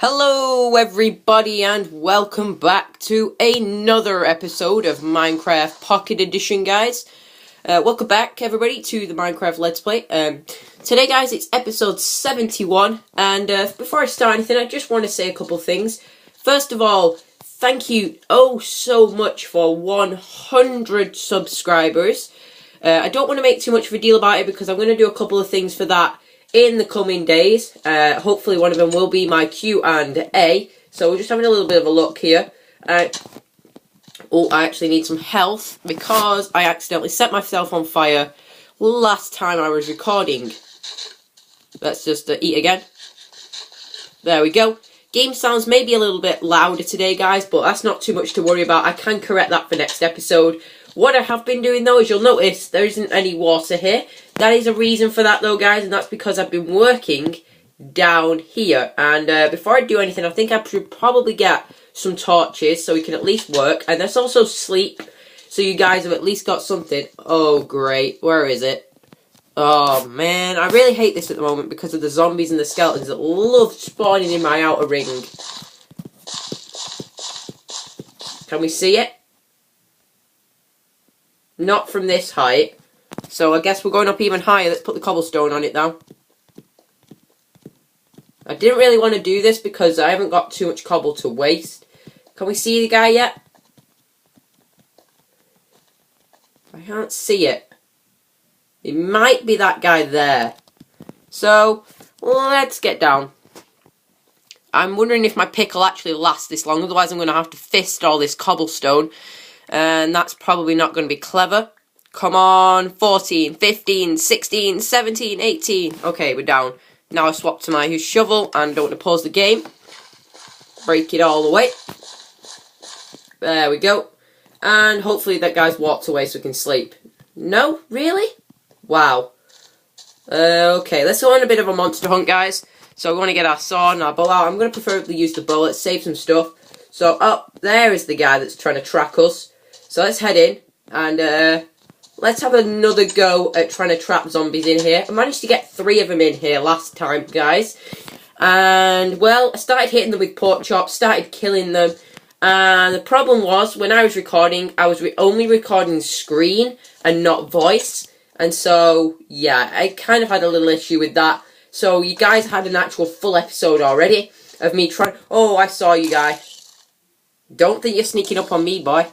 Hello everybody and welcome back to another episode of Minecraft Pocket Edition, guys. Welcome back everybody to the Minecraft Let's Play. Today guys, it's episode 71 and before I start anything I just want to say a couple things. First of all, thank you so much for 100 subscribers. I don't want to make too much of a deal about it because I'm going to do a couple of things for that in the coming days. Hopefully one of them will be my Q&A. So we're just having a little bit of a look here. Oh, I actually need some health because I accidentally set myself on fire last time I was recording. Let's just eat again. There we go. Game sounds maybe a little bit louder today, guys, but that's not too much to worry about. I can correct that for next episode. What I have been doing, though, is you'll notice there isn't any water here. That is a reason for that, though, guys, and that's because I've been working down here. And before I do anything, I think I should probably get some torches so we can at least work. And let's also sleep, so you guys have at least got something. Oh, great. Where is it? Oh, man. I really hate this at the moment because of the zombies and the skeletons that love spawning in my outer ring. Can we see it? Not from this height. So I guess we're going up even higher. Let's put the cobblestone on it now. I didn't really want to do this because I haven't got too much cobble to waste. Can we see the guy yet? I can't see it. It might be that guy there. So, let's get down. I'm wondering if my pick will actually last this long. Otherwise I'm going to have to fist all this cobblestone. And that's probably not going to be clever. Come on, 14, 15, 16, 17, 18. Okay, we're down. Now I swap to my shovel and don't want to pause the game. Break it all the way. There we go. And hopefully that guy's walked away so we can sleep. No? Really? Wow. Okay, let's go on a bit of a monster hunt, guys. So we want to get our sword and our bow out. I'm going to preferably use the bow. Let's save some stuff. So up there is the guy that's trying to track us. So let's head in and let's have another go at trying to trap zombies in here. I managed to get 3 of them in here last time, guys. And, well, I started hitting them with pork chops, started killing them. And the problem was, when I was recording, I was only recording screen and not voice. And so, yeah, I kind of had a little issue with that. So you guys had an actual full episode already of me trying... Oh, I saw you, guy. Don't think you're sneaking up on me, boy.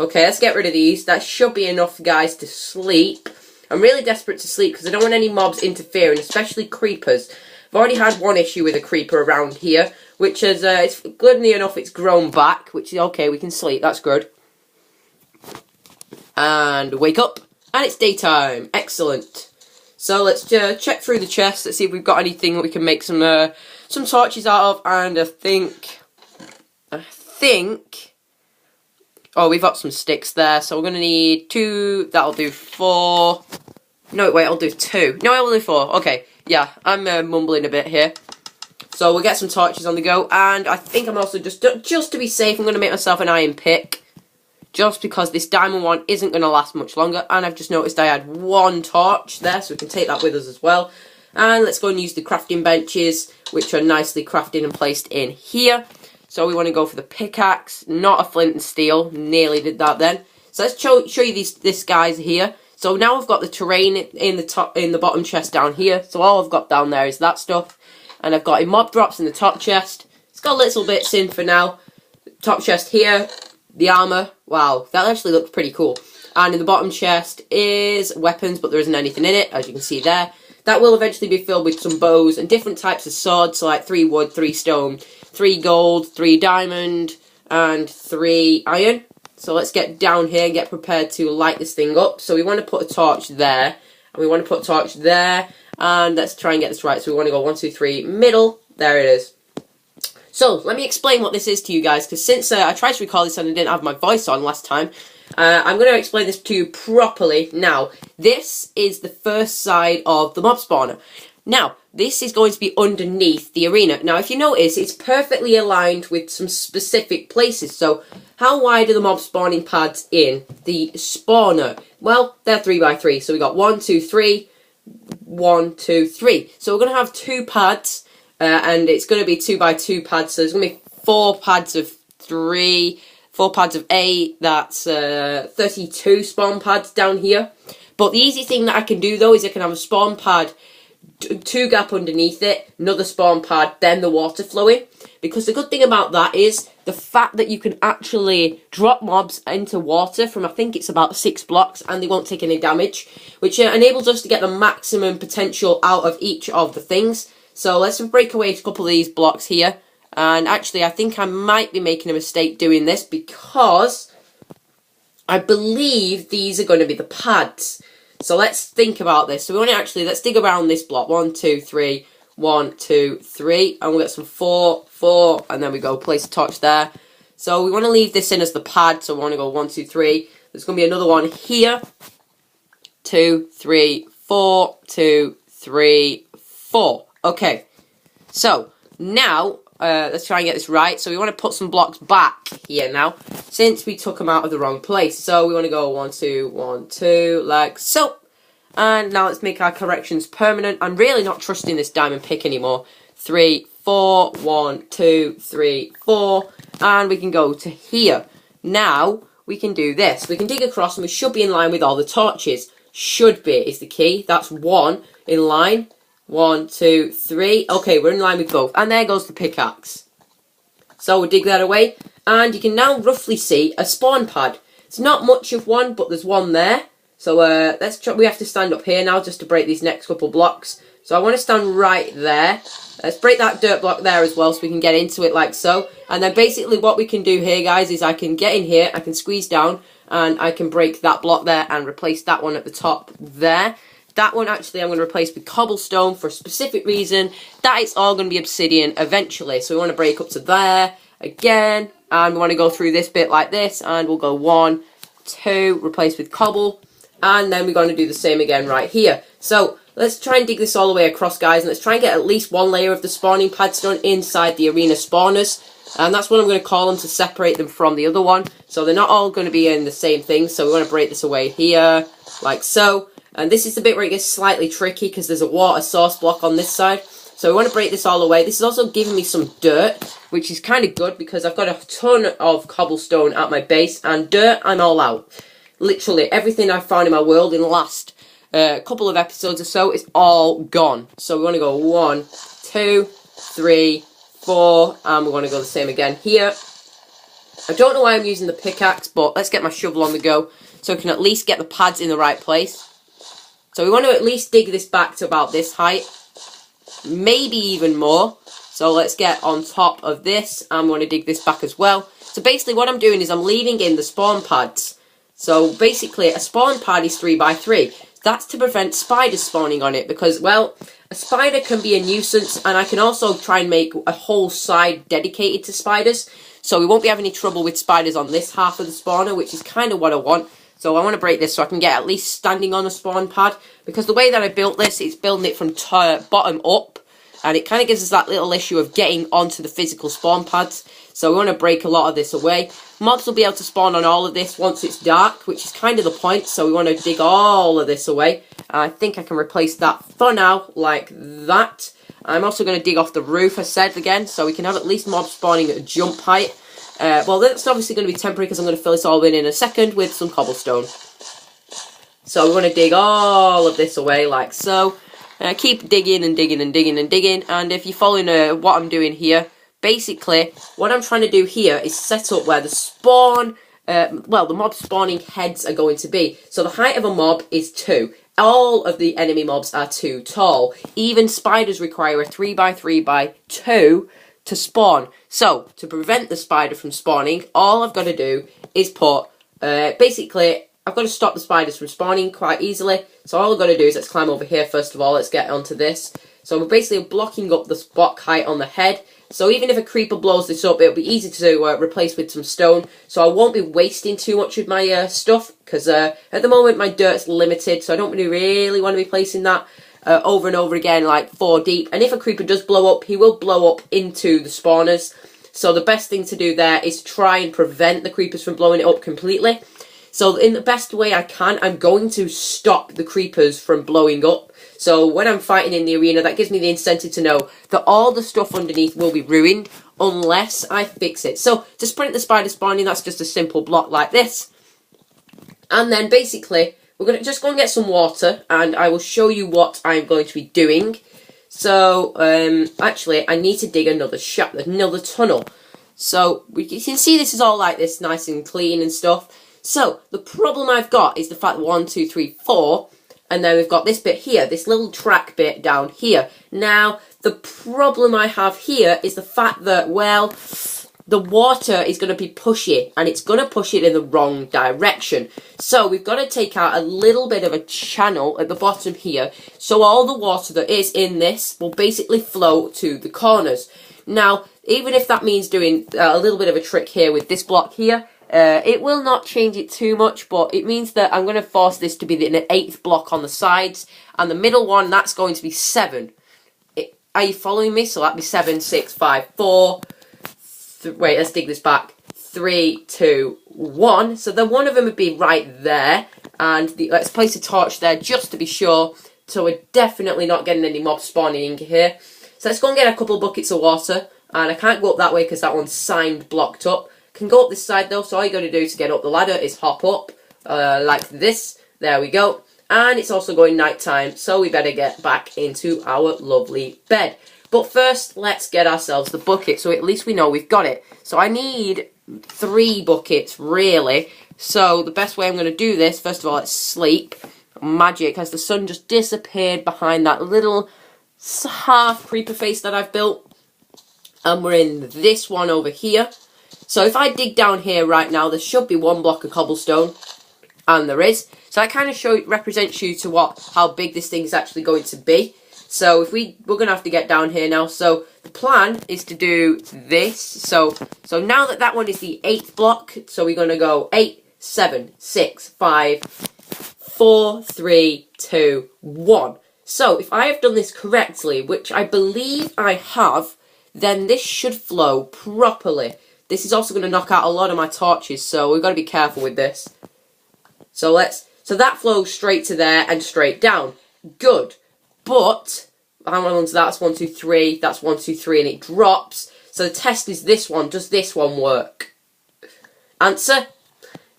Okay, let's get rid of these. That should be enough, guys, to sleep. I'm really desperate to sleep because I don't want any mobs interfering, especially creepers. I've already had one issue with a creeper around here, which is, it's good enough it's grown back, which is okay, we can sleep, that's good. And wake up, and it's daytime. Excellent. So let's check through the chest, let's see if we've got anything that we can make some torches out of, and I think... Oh, we've got some sticks there, so we're going to need 2, that'll do 4. No, wait, I'll do 2. No, I'll do 4. Okay, yeah, I'm mumbling a bit here. So we'll get some torches on the go, and I think I'm also just to be safe, I'm going to make myself an iron pick. Just because this diamond one isn't going to last much longer, and I've just noticed I had 1 torch there, so we can take that with us as well. And let's go and use the crafting benches, which are nicely crafted and placed in here. So we want to go for the pickaxe, not a flint and steel. Nearly did that then. So let's show you this guys here. So now I've got the terrain in the bottom chest down here. So all I've got down there is that stuff, and I've got a mob drops in the top chest. It's got little bits in for now. Top chest here, the armor. Wow, that actually looks pretty cool. And in the bottom chest is weapons, but there isn't anything in it, as you can see there. That will eventually be filled with some bows and different types of swords, so like 3 wood, 3 stone, 3 gold, 3 diamond, and 3 iron. So let's get down here and get prepared to light this thing up. So we want to put a torch there, and we want to put a torch there, and let's try and get this right. So we want to go 1, 2, 3, middle, there it is. So, let me explain what this is to you guys, because since I tried to record this and I didn't have my voice on last time, I'm going to explain this to you properly. Now, this is the first side of the mob spawner. Now, this is going to be underneath the arena. Now, if you notice, it's perfectly aligned with some specific places. So, how wide are the mob spawning pads in the spawner? Well, they're 3x3. So, we got 1, 2, 3, 1, 2, 3. So, we're going to have 2 pads and it's going to be 2x2 pads, so there's going to be 4 pads of 3, 4 pads of 8, that's 32 spawn pads down here. But the easy thing that I can do though is I can have a spawn pad, 2 gap underneath it, another spawn pad, then the water flowing. Because the good thing about that is the fact that you can actually drop mobs into water from, I think it's about 6 blocks, and they won't take any damage, which enables us to get the maximum potential out of each of the things. So let's break away a couple of these blocks here. And actually, I think I might be making a mistake doing this because I believe these are going to be the pads. So let's think about this. So we want to actually, let's dig around this block. 1, 2, 3, 1, 2, 3. And we'll get some 4, 4, and then we go place a torch there. So we want to leave this in as the pad. So we want to go 1, 2, 3. There's going to be another one here. 2, 3, 4, 2, 3, 4. Okay. So now, let's try and get this right. So we want to put some blocks back here now, since we took them out of the wrong place. So we want to go 1, 2, 1, 2, like so. And now let's make our corrections permanent. I'm really not trusting this diamond pick anymore. 3, 4, 1, 2, 3, 4. And we can go to here. Now, we can do this. We can dig across and we should be in line with all the torches. Should be is the key. That's 1 in line. 1, 2, 3. Okay, we're in line with both. And there goes the pickaxe. So we'll dig that away. And you can now roughly see a spawn pad. It's not much of one, but there's one there. So let's try. We have to stand up here now just to break these next couple blocks. So I want to stand right there. Let's break that dirt block there as well so we can get into it like so. And then basically what we can do here, guys, is I can get in here, I can squeeze down, and I can break that block there and replace that one at the top there. That one actually I'm going to replace with cobblestone for a specific reason. That it's all going to be obsidian eventually. So we want to break up to there again. And we want to go through this bit like this. And we'll go 1, 2, replace with cobble. And then we're going to do the same again right here. So let's try and dig this all the way across, guys. And let's try and get at least one layer of the spawning pads done inside the arena spawners. And that's what I'm going to call them to separate them from the other one. So they're not all going to be in the same thing. So we want to break this away here like so. And this is the bit where it gets slightly tricky because there's a water source block on this side. So we want to break this all away. This is also giving me some dirt, which is kind of good because I've got a ton of cobblestone at my base. And dirt, I'm all out. Literally, everything I've found in my world in the last couple of episodes or so is all gone. So we want to go 1, 2, 3, 4. And we want to go the same again here. I don't know why I'm using the pickaxe, but let's get my shovel on the go. So we can at least get the pads in the right place. So we want to at least dig this back to about this height. Maybe even more. So let's get on top of this. And we want to dig this back as well. So basically what I'm doing is I'm leaving in the spawn pads. So basically a spawn pad is 3x3. That's to prevent spiders spawning on it. Because, well, a spider can be a nuisance. And I can also try and make a whole side dedicated to spiders. So we won't be having any trouble with spiders on this half of the spawner. Which is kind of what I want. So I want to break this so I can get at least standing on a spawn pad. Because the way that I built this, it's building it from bottom up. And it kind of gives us that little issue of getting onto the physical spawn pads. So we want to break a lot of this away. Mobs will be able to spawn on all of this once it's dark, which is kind of the point. So we want to dig all of this away. I think I can replace that for now, like that. I'm also going to dig off the roof, I said again, so we can have at least mobs spawning at a jump height. Well, that's obviously going to be temporary because I'm going to fill this all in a second with some cobblestone. So we want to dig all of this away like so. Keep digging and digging and digging and digging. And if you're following what I'm doing here, basically what I'm trying to do here is set up where the spawn, well, the mob spawning heads are going to be. So the height of a mob is 2. All of the enemy mobs are 2 tall. Even spiders require a 3x3x2 to spawn. So, to prevent the spider from spawning, all I've got to do is put, basically, I've got to stop the spiders from spawning quite easily. So all I've got to do is let's climb over here first of all. Let's get onto this. So we're basically blocking up the block height on the head. So even if a creeper blows this up, it'll be easy to replace with some stone. So I won't be wasting too much of my stuff. Because at the moment my dirt's limited. So I don't really want to be placing that over and over again like 4 deep. And if a creeper does blow up, he will blow up into the spawners. So the best thing to do there is try and prevent the creepers from blowing it up completely. So in the best way I can, I'm going to stop the creepers from blowing up. So when I'm fighting in the arena, that gives me the incentive to know that all the stuff underneath will be ruined unless I fix it. So to sprint the spider spawning, that's just a simple block like this. And then basically, we're going to just go and get some water, and I will show you what I'm going to be doing. So, actually, I need to dig another tunnel. So, you can see this is all like this, nice and clean and stuff. So, the problem I've got is the fact that 1, 2, 3, 4, and then we've got this bit here, this little track bit down here. Now, the problem I have here is the fact that, well, the water is going to be pushy, and it's going to push it in the wrong direction. So we've got to take out a little bit of a channel at the bottom here, so all the water that is in this will basically flow to the corners. Now, even if that means doing a little bit of a trick here with this block here, it will not change it too much, but it means that I'm going to force this to be the 8th block on the sides, and the middle one, that's going to be 7. Are you following me? So that'd be 7, 6, 5, 4... Wait, let's dig this back. 3, 2, 1. So then one of them would be right there. And let's place a torch there just to be sure. So we're definitely not getting any mobs spawning in here. So let's go and get a couple of buckets of water. And I can't go up that way because that one's signed blocked up. Can go up this side though. So all you got to do to get up the ladder is hop up like this. There we go. And it's also going night time. So we better get back into our lovely bed. But first, let's get ourselves the bucket, so at least we know we've got it. So I need 3 buckets, really. So the best way I'm going to do this, first of all, let's sleep. Magic, as the sun just disappeared behind that little half creeper face that I've built. And we're in this one over here. So if I dig down here right now, there should be 1 block of cobblestone. And there is. So that kind of represents you to how big this thing is actually going to be. So if we're going to have to get down here now. So the plan is to do this. So now that one is the 8th block, so we're going to go 8, 7, 6, 5, 4, 3, 2, 1. So if I have done this correctly, which I believe I have, then this should flow properly. This is also going to knock out a lot of my torches, so we've got to be careful with this. So that flows straight to there and straight down. Good. But how many ones? That's 1, 2, 3. That's 1, 2, 3, and it drops. So the test is this one. Does this one work? Answer: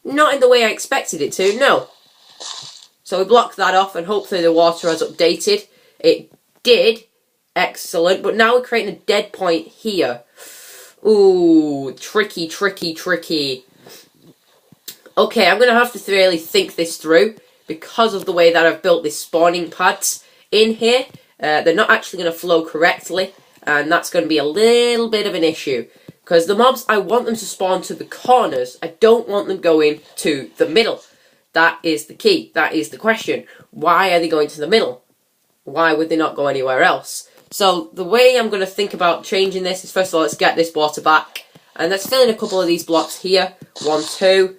not in the way I expected it to. No. So we block that off, and hopefully the water has updated. It did. Excellent. But now we're creating a dead point here. Ooh, tricky, tricky, tricky. Okay, I'm going to have to really think this through because of the way that I've built these spawning pads in here. They're not actually going to flow correctly, and that's going to be a little bit of an issue. Because the mobs, I want them to spawn to the corners. I don't want them going to the middle. That is the key. That is the question. Why are they going to the middle? Why would they not go anywhere else? So the way I'm going to think about changing this is, first of all, let's get this water back. And let's fill in a couple of these blocks here. 1, 2.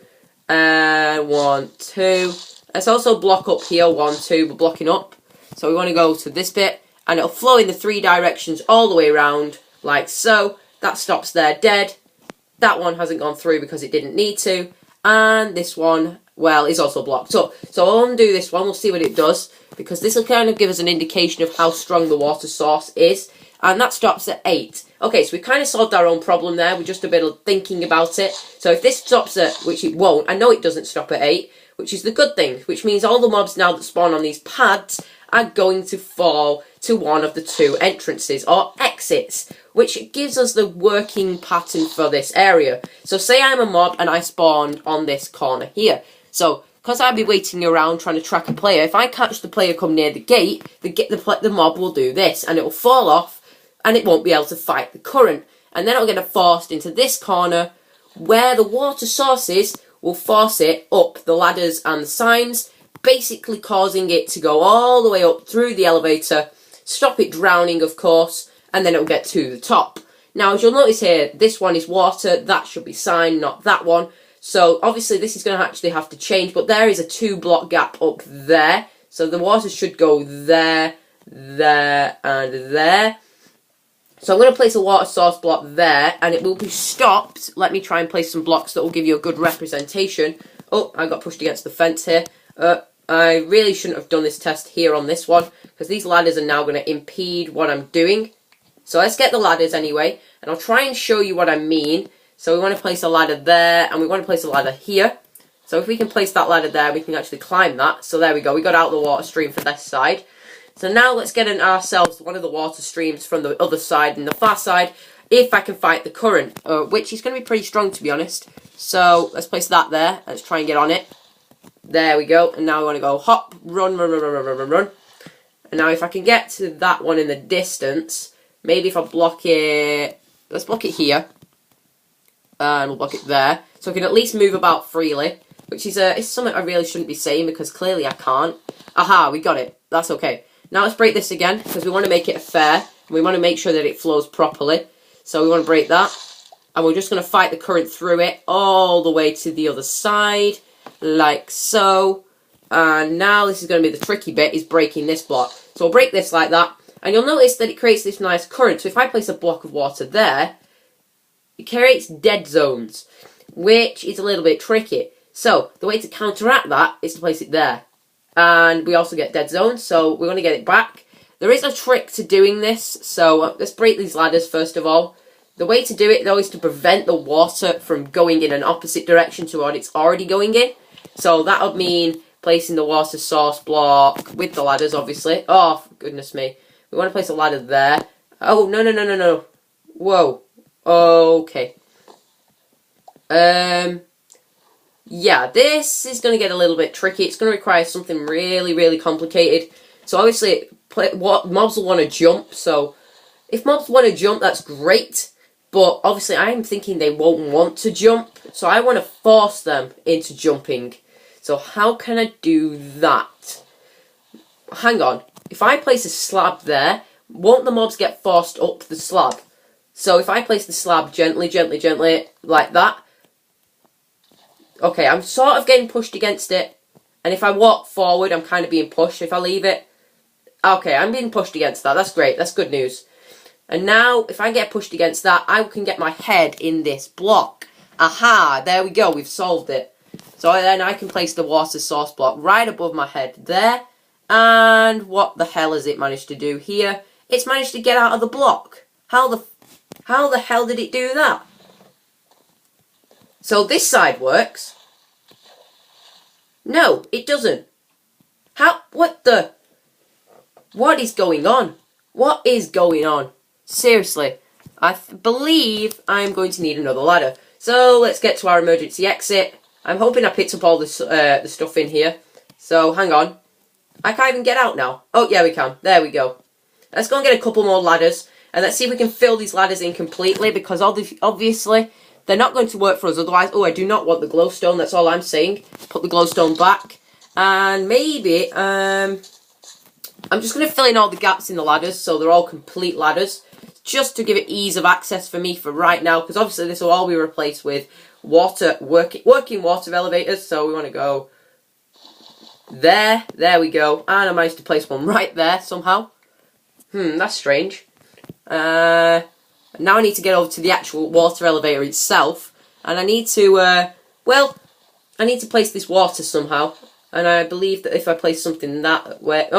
And 1, 2. Let's also block up here. 1, 2. We're blocking up. So we want to go to this bit, and it'll flow in the 3 directions all the way around, like so. That stops there dead. That one hasn't gone through because it didn't need to. And this one, well, is also blocked up. So I'll undo this one, we'll see what it does, because this will kind of give us an indication of how strong the water source is. And that stops at 8. Okay, so we kind of solved our own problem there with just a bit of thinking about it. So if this stops at, which it won't, I know it doesn't stop at 8, which is the good thing, which means all the mobs now that spawn on these pads are going to fall to one of the 2 entrances or exits, which gives us the working pattern for this area. So say I'm a mob and I spawned on this corner here. So because I'll be waiting around trying to track a player, if I catch the player come near the gate, the mob will do this, and it will fall off, and it won't be able to fight the current. And then it'll get forced into this corner, where the water sources will force it up the ladders and the signs, basically causing it to go all the way up through the elevator, stop it drowning, of course, and then it'll get to the top. Now, as you'll notice here, this one is water, that should be sign, not that one. So, obviously, this is going to actually have to change, but there is a 2-block gap up there. So, the water should go there, there, and there. So, I'm going to place a water source block there, and it will be stopped. Let me try and place some blocks that will give you a good representation. Oh, I got pushed against the fence here. I really shouldn't have done this test here on this one, because these ladders are now going to impede what I'm doing. So let's get the ladders anyway, and I'll try and show you what I mean. So we want to place a ladder there, and we want to place a ladder here. So if we can place that ladder there, we can actually climb that. So there we go, we got out the water stream for this side. So now let's get ourselves one of the water streams from the other side and the far side, if I can fight the current, which is going to be pretty strong, to be honest. So let's place that there. Let's try and get on it. There we go. And now we want to go hop, run, run, run, run, run, run, run. And now if I can get to that one in the distance, maybe if I block it, let's block it here. And we'll block it there. So I can at least move about freely, which is it's something I really shouldn't be saying because clearly I can't. Aha, we got it. That's okay. Now let's break this again because we want to make it fair. We want to make sure that it flows properly. So we want to break that. And we're just going to fight the current through it all the way to the other side. Like so. And now this is going to be the tricky bit, is breaking this block. So we'll break this like that. And you'll notice that it creates this nice current. So if I place a block of water there, it creates dead zones, which is a little bit tricky. So the way to counteract that is to place it there. And we also get dead zones, so we're going to get it back. There is a trick to doing this, so let's break these ladders first of all. The way to do it, though, is to prevent the water from going in an opposite direction to what it's already going in. So that would mean placing the water source block with the ladders, obviously. Oh, goodness me. We want to place a ladder there. Oh, no, no, no, no, no. Whoa. Okay. Yeah, this is going to get a little bit tricky. It's going to require something really, really complicated. So obviously, mobs will want to jump. So if mobs want to jump, that's great. But obviously, I'm thinking they won't want to jump. So I want to force them into jumping. So how can I do that? Hang on. If I place a slab there, won't the mobs get forced up the slab? So if I place the slab gently, gently, gently, like that. Okay, I'm sort of getting pushed against it. And if I walk forward, I'm kind of being pushed. If I leave it. Okay, I'm being pushed against that. That's great. That's good news. And now, if I get pushed against that, I can get my head in this block. Aha, there we go. We've solved it. So then I can place the water source block right above my head there. And what the hell has it managed to do here? It's managed to get out of the block. How the hell did it do that? So this side works. No, it doesn't. What is going on? What is going on? Seriously, I believe I'm going to need another ladder. So let's get to our emergency exit. I'm hoping I picked up all the stuff in here. So hang on. I can't even get out now. Oh yeah, we can. There we go. Let's go and get a couple more ladders. And let's see if we can fill these ladders in completely. Because obviously, they're not going to work for us otherwise. Oh, I do not want the glowstone. That's all I'm saying. Put the glowstone back. And maybe, I'm just going to fill in all the gaps in the ladders. So they're all complete ladders. Just to give it ease of access for me for right now. Because obviously this will all be replaced with working water elevators. So we want to go there. There we go. And I managed to place one right there somehow. That's strange. Now I need to get over to the actual water elevator itself. And I need to, I need to place this water somehow. And I believe that if I place something that way...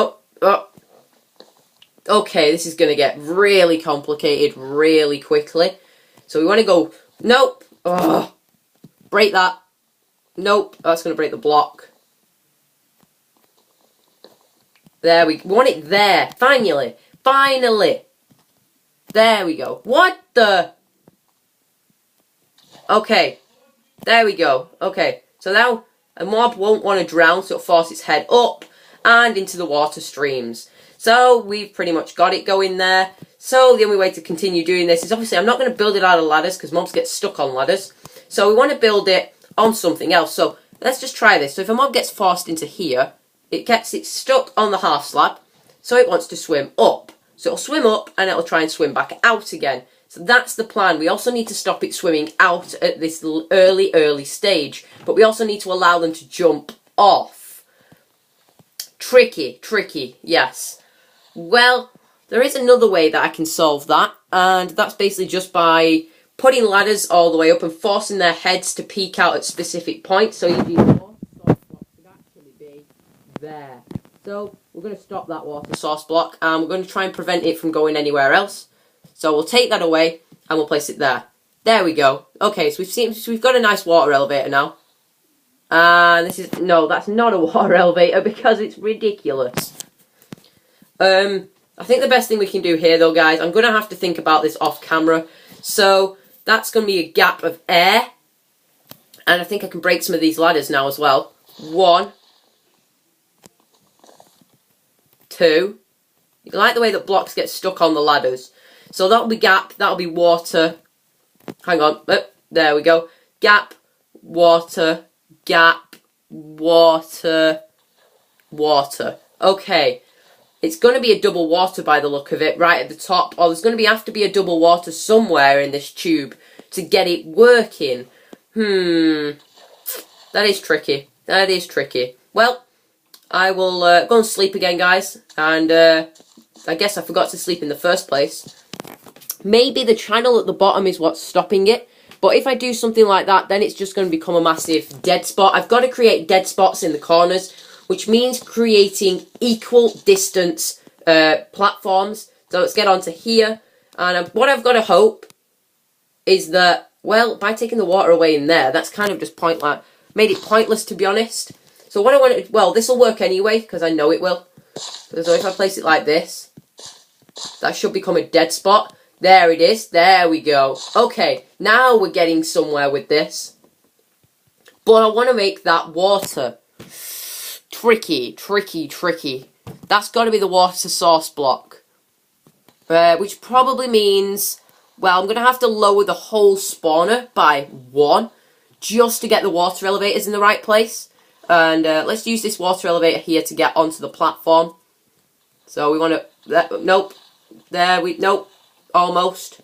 Okay, this is going to get really complicated really quickly. So we want to go... Nope. Ugh. Break that. Nope. That's going to break the block. There we want it there. Finally. Finally. There we go. What the... Okay. There we go. Okay. So now a mob won't want to drown, so it'll force its head up and into the water streams. So we've pretty much got it going there. So the only way to continue doing this is obviously I'm not going to build it out of ladders because mobs get stuck on ladders. So we want to build it on something else. So let's just try this. So if a mob gets forced into here, it gets it stuck on the half slab. So it wants to swim up. So it'll swim up and it'll try and swim back out again. So that's the plan. We also need to stop it swimming out at this early stage. But we also need to allow them to jump off. Tricky, yes. Well, there is another way that I can solve that. And that's basically just by putting ladders all the way up and forcing their heads to peek out at specific points. So you do water source block should actually be there. So we're going to stop that water source block, and we're going to try and prevent it from going anywhere else. So we'll take that away, and we'll place it there. There we go. Okay, so we've got a nice water elevator now. And this is, no, that's not a water elevator because it's ridiculous. I think the best thing we can do here though, guys, I'm going to have to think about this off camera. So that's going to be a gap of air. And I think I can break some of these ladders now as well. 1, 2. You like the way that blocks get stuck on the ladders. So that'll be gap, that'll be water. Hang on, there we go. Gap, water, gap, water, water. Okay, it's going to be a double water by the look of it, right at the top. Or there's going to have to be a double water somewhere in this tube to get it working. That is tricky. That is tricky. Well, I will go and sleep again, guys. And I guess I forgot to sleep in the first place. Maybe the channel at the bottom is what's stopping it. But if I do something like that, then it's just going to become a massive dead spot. I've got to create dead spots in the corners, which means creating equal distance platforms. So let's get onto here. And what I've got to hope is that, well, by taking the water away in there, that's kind of just made it pointless, to be honest. So what I want to, well, this will work anyway, because I know it will. So if I place it like this, that should become a dead spot. There it is. There we go. Okay, now we're getting somewhere with this. But I want to make that water. Tricky, tricky, tricky. That's got to be the water source block. Which probably means, well, I'm going to have to lower the whole spawner by 1. Just to get the water elevators in the right place. And let's use this water elevator here to get onto the platform. So we want to, nope. Nope. Almost.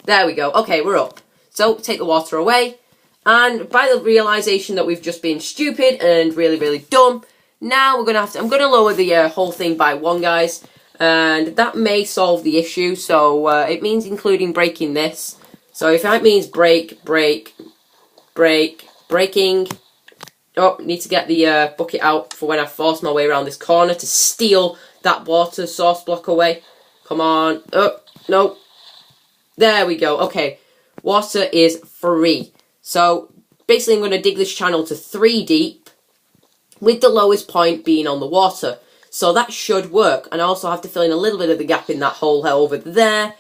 There we go. Okay, we're up. So, take the water away. And by the realization that we've just been stupid and really, really dumb, now we're going to I'm going to lower the whole thing by 1, guys. And that may solve the issue. So, it means including breaking this. So, if that means breaking. Oh, need to get the bucket out for when I force my way around this corner to steal that water source block away. Come on. Oh, no. There we go. Okay. Water is free. So, basically I'm going to dig this channel to 3 deep, with the lowest point being on the water. So that should work. And I also have to fill in a little bit of the gap in that hole over there.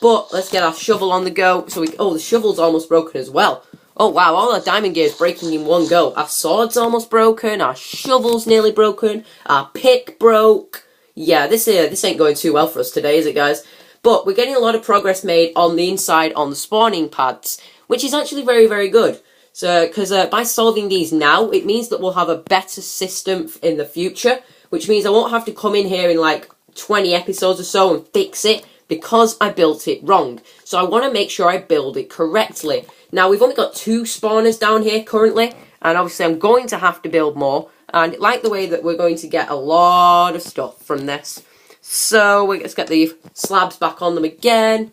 But let's get our shovel on the go. So oh, the shovel's almost broken as well. Oh wow, all our diamond gear is breaking in one go. Our sword's almost broken, our shovel's nearly broken, our pick broke. Yeah, this ain't going too well for us today, is it, guys? But we're getting a lot of progress made on the inside on the spawning pads, which is actually very, very good. So, because by solving these now, it means that we'll have a better system in the future, which means I won't have to come in here in like 20 episodes or so and fix it, because I built it wrong. So I want to make sure I build it correctly. Now, we've only got 2 spawners down here currently, and obviously I'm going to have to build more, and I like the way that we're going to get a lot of stuff from this. So, let's get the slabs back on them again,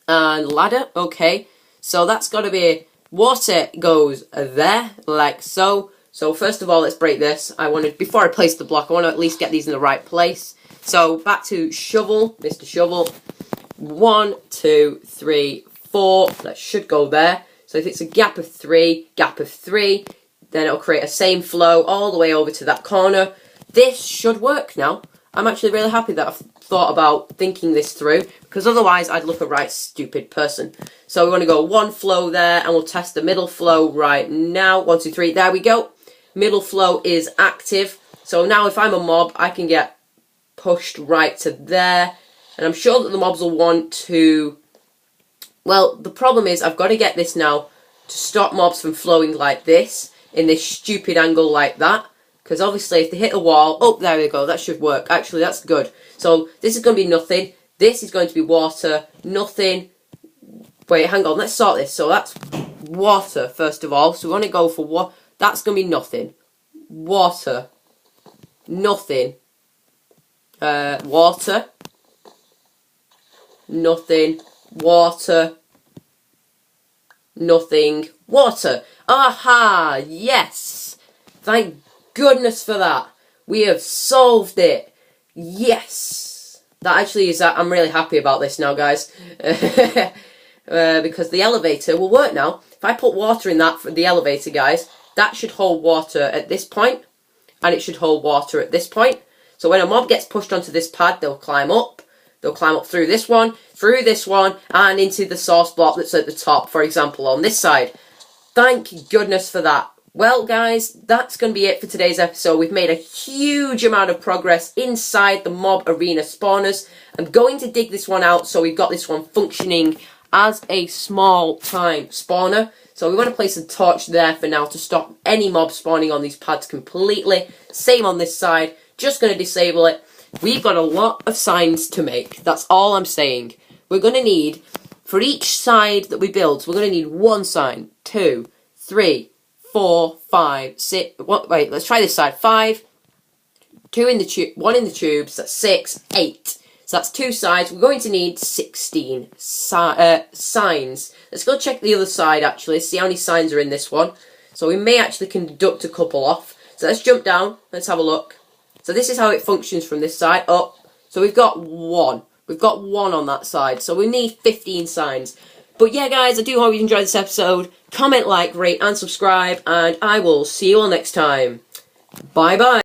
and ladder, okay. So that's got to be, water goes there, like so. So first of all, let's break this. Before I place the block, I want to at least get these in the right place. So, back to shovel, Mr. Shovel. 1, 2, 3, 4. That should go there. So if it's a gap of 3, then it'll create a same flow all the way over to that corner. This should work now. I'm actually really happy that I've thought about thinking this through, because otherwise I'd look a right stupid person. So we want to go 1 flow there, and we'll test the middle flow right now. 1, 2, 3, there we go. Middle flow is active. So now if I'm a mob, I can get pushed right to there. And I'm sure that the mobs will want to... Well, the problem is I've got to get this now to stop mobs from flowing like this, in this stupid angle like that. Because obviously if they hit a wall... Oh, there we go, that should work. Actually, that's good. So this is going to be nothing. This is going to be water. Nothing. Wait, hang on, let's sort this. So that's water, first of all. So we want to go for what? That's going to be nothing. Water. Nothing. Water. Nothing. Water. Nothing. Water. Aha! Yes! Thank goodness for that. We have solved it. Yes. That actually is, I'm really happy about this now, guys. Because the elevator will work now. If I put water in that for the elevator, guys, that should hold water at this point, and it should hold water at this point. So when a mob gets pushed onto this pad, they'll climb up. They'll climb up through this one, and into the source block that's at the top, for example, on this side. Thank goodness for that. Well, guys, that's going to be it for today's episode. We've made a huge amount of progress inside the mob arena spawners. I'm going to dig this one out, so we've got this one functioning as a small time spawner. So we want to place a torch there for now to stop any mob spawning on these pads completely. Same on this side. Just going to disable it. We've got a lot of signs to make. That's all I'm saying. We're going to need, for each side that we build, we're going to need 1 sign, 2, 3, 4, 5, 6. Wait, let's try this side. 5, 2 in the tube, 1 in the tubes. That's 6, 8. So that's 2 sides. We're going to need 16 signs. Let's go check the other side, actually, see how many signs are in this one. So we may actually conduct a couple off. So let's jump down. Let's have a look. So this is how it functions from this side up. So we've got 1. We've got 1 on that side. So we need 15 signs. But yeah, guys, I do hope you enjoyed this episode. Comment, like, rate, and subscribe. And I will see you all next time. Bye-bye.